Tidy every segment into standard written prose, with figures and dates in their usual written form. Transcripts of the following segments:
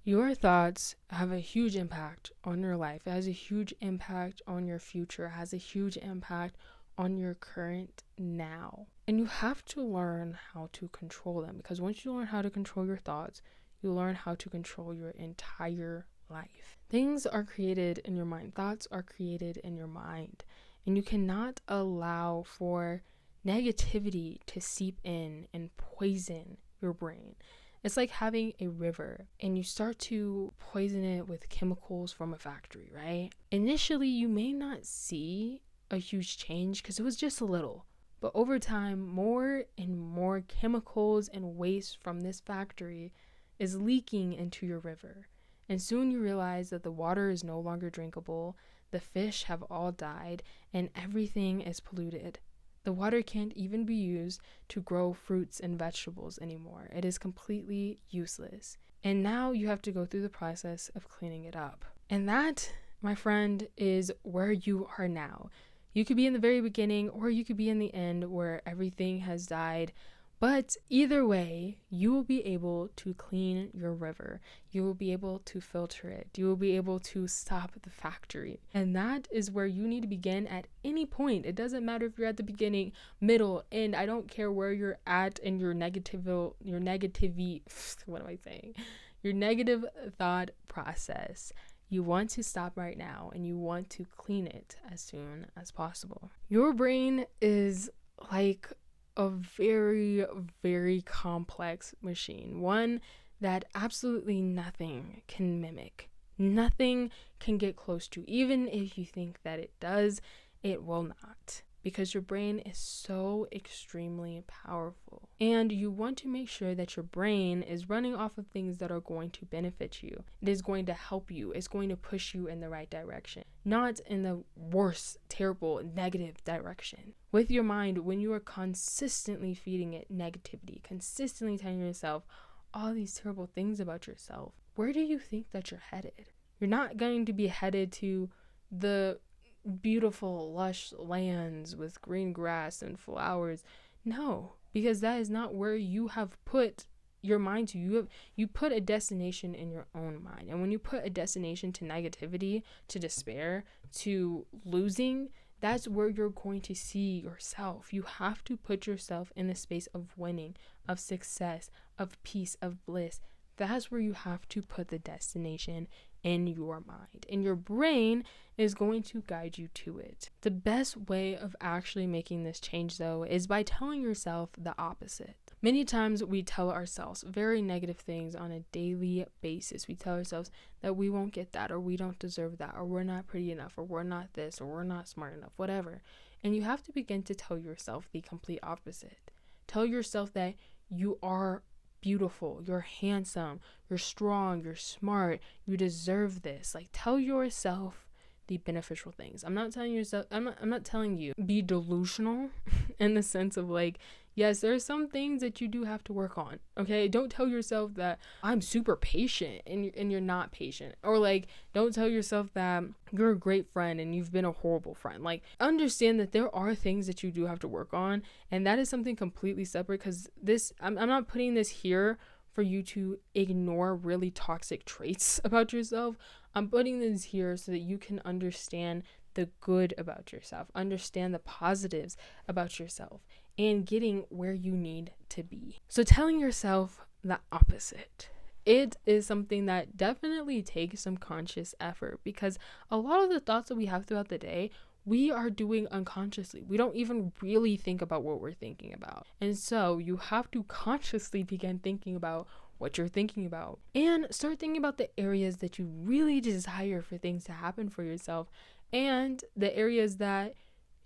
Your thoughts have a huge impact on your life. It has a huge impact on your future. It has a huge impact on your current now. And you have to learn how to control them, because once you learn how to control your thoughts, you learn how to control your entire life. Things are created in your mind. Thoughts are created in your mind. And you cannot allow for negativity to seep in and poison your brain. It's like having a river and you start to poison it with chemicals from a factory, right? Initially, you may not see a huge change because it was just a little. But over time, more and more chemicals and waste from this factory is leaking into your river. And soon you realize that the water is no longer drinkable, the fish have all died, and everything is polluted. The water can't even be used to grow fruits and vegetables anymore. It is completely useless. And now you have to go through the process of cleaning it up. And that, my friend, is where you are now. You could be in the very beginning or you could be in the end where everything has died. But either way, you will be able to clean your river. You will be able to filter it. You will be able to stop the factory. And that is where you need to begin at any point. It doesn't matter if you're at the beginning, middle, end. I don't care where you're at in your negative thought process. You want to stop right now and you want to clean it as soon as possible. Your brain is like a very, very complex machine. One that absolutely nothing can mimic. Nothing can get close to. Even if you think that it does, it will not. Because your brain is so extremely powerful. And you want to make sure that your brain is running off of things that are going to benefit you. It is going to help you. It's going to push you in the right direction. Not in the worst, terrible, negative direction. With your mind, when you are consistently feeding it negativity, consistently telling yourself all these terrible things about yourself, where do you think that you're headed? You're not going to be headed to the beautiful, lush lands with green grass and flowers. No, because that is not where you have put your mind to. You put a destination in your own mind. And when you put a destination to negativity, to despair, to losing, that's where you're going to see yourself. You have to put yourself in the space of winning, of success, of peace, of bliss. That's where you have to put the destination in your mind. And your brain is going to guide you to it. The best way of actually making this change, though, is by telling yourself the opposite. Many times we tell ourselves very negative things on a daily basis. We tell ourselves that we won't get that, or we don't deserve that, or we're not pretty enough, or we're not this, or we're not smart enough, whatever. And you have to begin to tell yourself the complete opposite. Tell yourself that you are beautiful, you're handsome, you're strong, you're smart, you deserve this. Like, tell yourself the beneficial things. I'm not telling you be delusional in the sense of like, yes, there are some things that you do have to work on. Okay, don't tell yourself that I'm super patient and you're not patient, or like don't tell yourself that you're a great friend and you've been a horrible friend. Like, understand that there are things that you do have to work on, and that is something completely separate. Because I'm not putting this here for you to ignore really toxic traits about yourself. I'm putting this here so that you can understand the good about yourself, understand the positives about yourself, and getting where you need to be. So telling yourself the opposite, it is something that definitely takes some conscious effort, because a lot of the thoughts that we have throughout the day, we are doing unconsciously. We don't even really think about what we're thinking about. And so you have to consciously begin thinking about what you're thinking about, and start thinking about the areas that you really desire for things to happen for yourself, and the areas that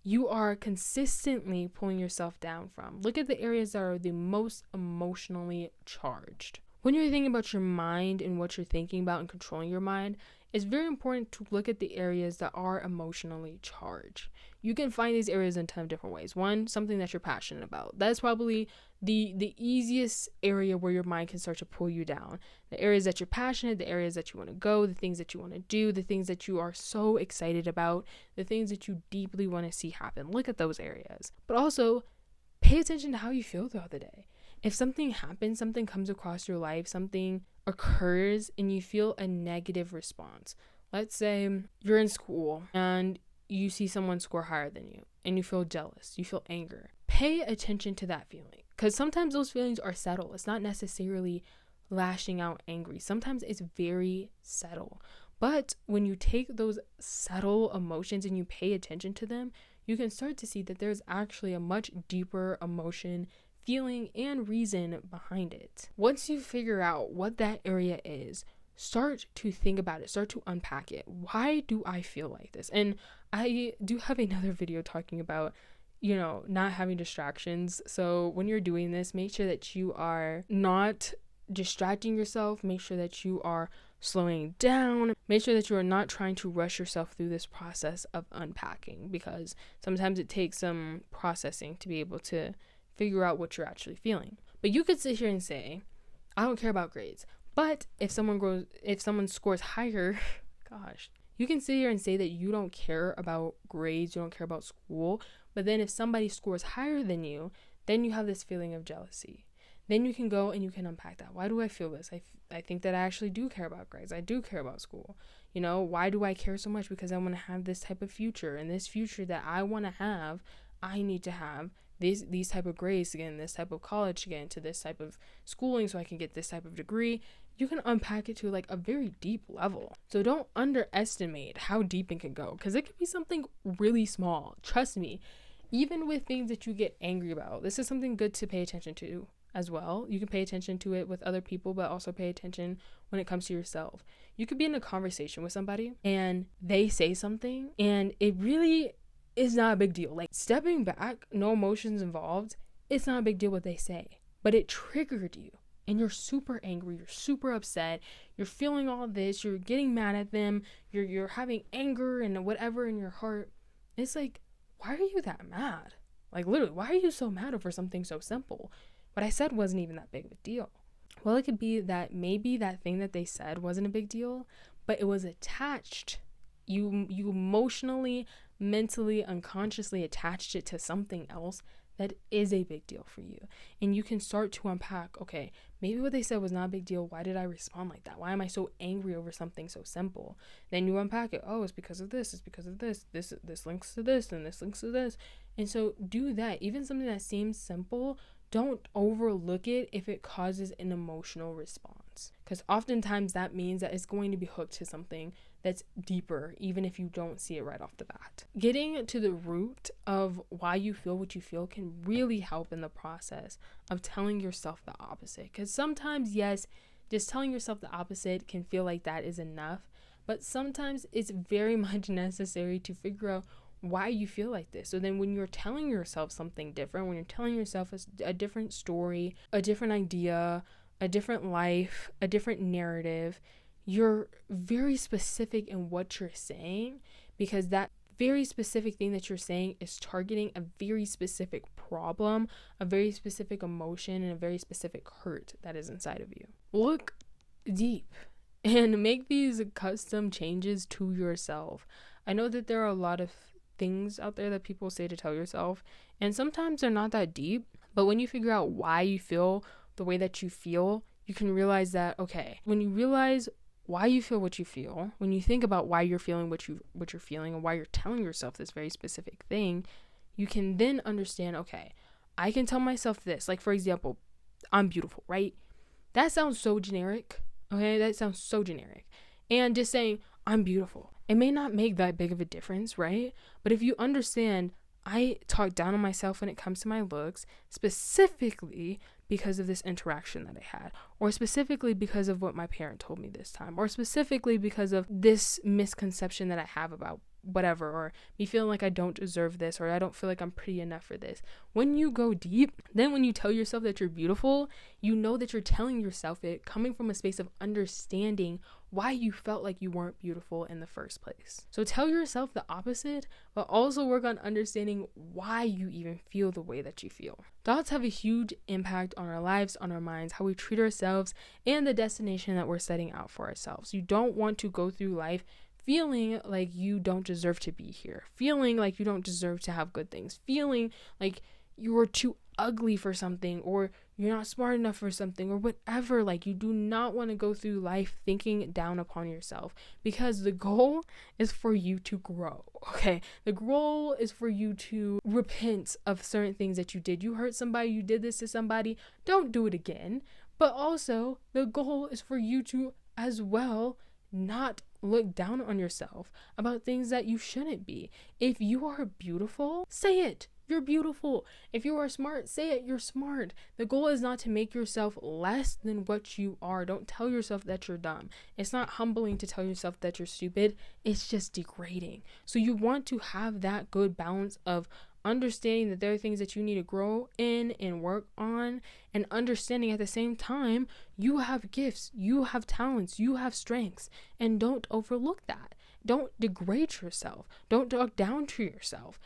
you are consistently pulling yourself down from. Look at the areas that are the most emotionally charged. When you're thinking about your mind and what you're thinking about and controlling your mind, it's very important to look at the areas that are emotionally charged. You can find these areas in a ton of different ways. One, something that you're passionate about. That's probably the easiest area where your mind can start to pull you down. The areas that you're passionate, the areas that you want to go, the things that you want to do, the things that you are so excited about, the things that you deeply want to see happen. Look at those areas. But also, pay attention to how you feel throughout the day. If something happens, something comes across your life, something occurs and you feel a negative response. Let's say you're in school and you see someone score higher than you and you feel jealous, you feel anger. Pay attention to that feeling, because sometimes those feelings are subtle. It's not necessarily lashing out angry. Sometimes it's very subtle. But when you take those subtle emotions and you pay attention to them, you can start to see that there's actually a much deeper emotion, feeling, and reason behind it. Once you figure out what that area is, start to think about it, start to unpack it. Why do I feel like this? And I do have another video talking about, not having distractions. So when you're doing this, make sure that you are not distracting yourself. Make sure that you are slowing down. Make sure that you are not trying to rush yourself through this process of unpacking, because sometimes it takes some processing to be able to figure out what you're actually feeling. But you could sit here and say, I don't care about grades. But if someone scores higher, gosh, you can sit here and say that you don't care about grades, you don't care about school. But then if somebody scores higher than you, then you have this feeling of jealousy. Then you can go and you can unpack that. Why do I feel this? I think that I actually do care about grades. I do care about school. Why do I care so much? Because I want to have this type of future. And this future that I want to have, I need to have these type of grades to get in this type of college, to get into this type of schooling so I can get this type of degree. You can unpack it to like a very deep level. So don't underestimate how deep it can go, because it could be something really small. Trust me, even with things that you get angry about, this is something good to pay attention to as well. You can pay attention to it with other people, but also pay attention when it comes to yourself. You could be in a conversation with somebody and they say something and it really is not a big deal. Like, stepping back, no emotions involved, it's not a big deal what they say, but it triggered you and you're super angry, you're super upset, you're feeling all this, you're getting mad at them, you're having anger and whatever in your heart. It's like, why are you that mad? Like, literally, why are you so mad over something so simple? What I said wasn't even that big of a deal. Well, it could be that maybe that thing that they said wasn't a big deal, but it was attached. You emotionally, mentally, unconsciously attached it to something else that is a big deal for you. And you can start to unpack, okay, maybe what they said was not a big deal. Why did I respond like that? Why am I so angry over something so simple? Then you unpack it. Oh, it's because of this. It's because of this. This links to this, and this links to this. And so do that. Even something that seems simple, don't overlook it if it causes an emotional response, because oftentimes that means that it's going to be hooked to something that's deeper, even if you don't see it right off the bat. Getting to the root of why you feel what you feel can really help in the process of telling yourself the opposite, because sometimes, yes, just telling yourself the opposite can feel like that is enough, but sometimes it's very much necessary to figure out why you feel like this. So then when you're telling yourself something different, when you're telling yourself a different story, a different idea, a different life, a different narrative, you're very specific in what you're saying, because that very specific thing that you're saying is targeting a very specific problem, a very specific emotion, and a very specific hurt that is inside of you. Look deep and make these custom changes to yourself. I know that there are a lot of things out there that people say to tell yourself, and sometimes they're not that deep, but when you figure out why you feel the way that you feel, you can realize that, okay, when you realize why you feel what you feel, when you think about why you're feeling what you're feeling and why you're telling yourself this very specific thing, you can then understand, okay, I can tell myself this. Like, for example, I'm beautiful, right? That sounds so generic. Okay, that sounds so generic. And just saying I'm beautiful, it may not make that big of a difference, right? But if you understand, I talk down on myself when it comes to my looks, specifically because of this interaction that I had, or specifically because of what my parent told me this time, or specifically because of this misconception that I have about whatever, or me feeling like I don't deserve this, or I don't feel like I'm pretty enough for this. When you go deep, then when you tell yourself that you're beautiful, you know that you're telling yourself it coming from a space of understanding why you felt like you weren't beautiful in the first place. So tell yourself the opposite, but also work on understanding why you even feel the way that you feel. Thoughts have a huge impact on our lives, on our minds, how we treat ourselves, and the destination that we're setting out for ourselves. You don't want to go through life feeling like you don't deserve to be here, feeling like you don't deserve to have good things, feeling like you are too ugly for something or you're not smart enough for something or whatever. Like, you do not want to go through life thinking down upon yourself, because the goal is for you to grow. Okay, the goal is for you to repent of certain things that you did. You hurt somebody, you did this to somebody, don't do it again. But also the goal is for you to as well not look down on yourself about things that you shouldn't be. If you are beautiful, say it. You're beautiful. If you are smart, say it. You're smart. The goal is not to make yourself less than what you are. Don't tell yourself that you're dumb. It's not humbling to tell yourself that you're stupid. It's just degrading. So you want to have that good balance of understanding that there are things that you need to grow in and work on, and understanding at the same time you have gifts, you have talents, you have strengths, and don't overlook that. Don't degrade yourself. Don't talk down to yourself.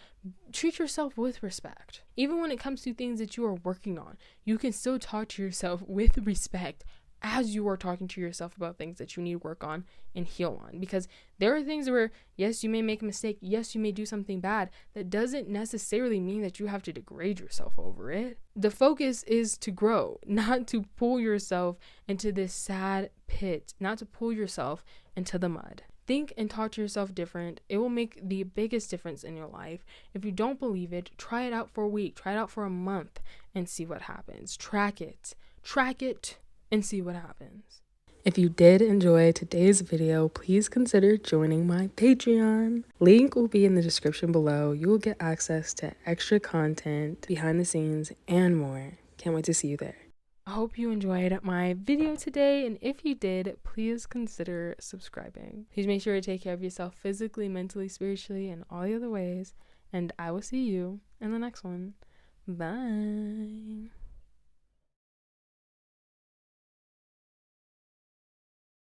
Treat yourself with respect. Even when it comes to things that you are working on, you can still talk to yourself with respect as you are talking to yourself about things that you need to work on and heal on. Because there are things where, yes, you may make a mistake. Yes, you may do something bad. That doesn't necessarily mean that you have to degrade yourself over it. The focus is to grow, not to pull yourself into this sad pit, not to pull yourself into the mud. Think and talk to yourself different. It will make the biggest difference in your life. If you don't believe it, try it out for a week, try it out for a month, and see what happens. Track it, and see what happens. If you did enjoy today's video, please consider joining my Patreon. Link will be in the description below. You will get access to extra content, behind the scenes, and more. Can't wait to see you there. I hope you enjoyed my video today, and if you did, please consider subscribing. Please make sure to take care of yourself physically, mentally, spiritually, and all the other ways, and I will see you in the next one. Bye.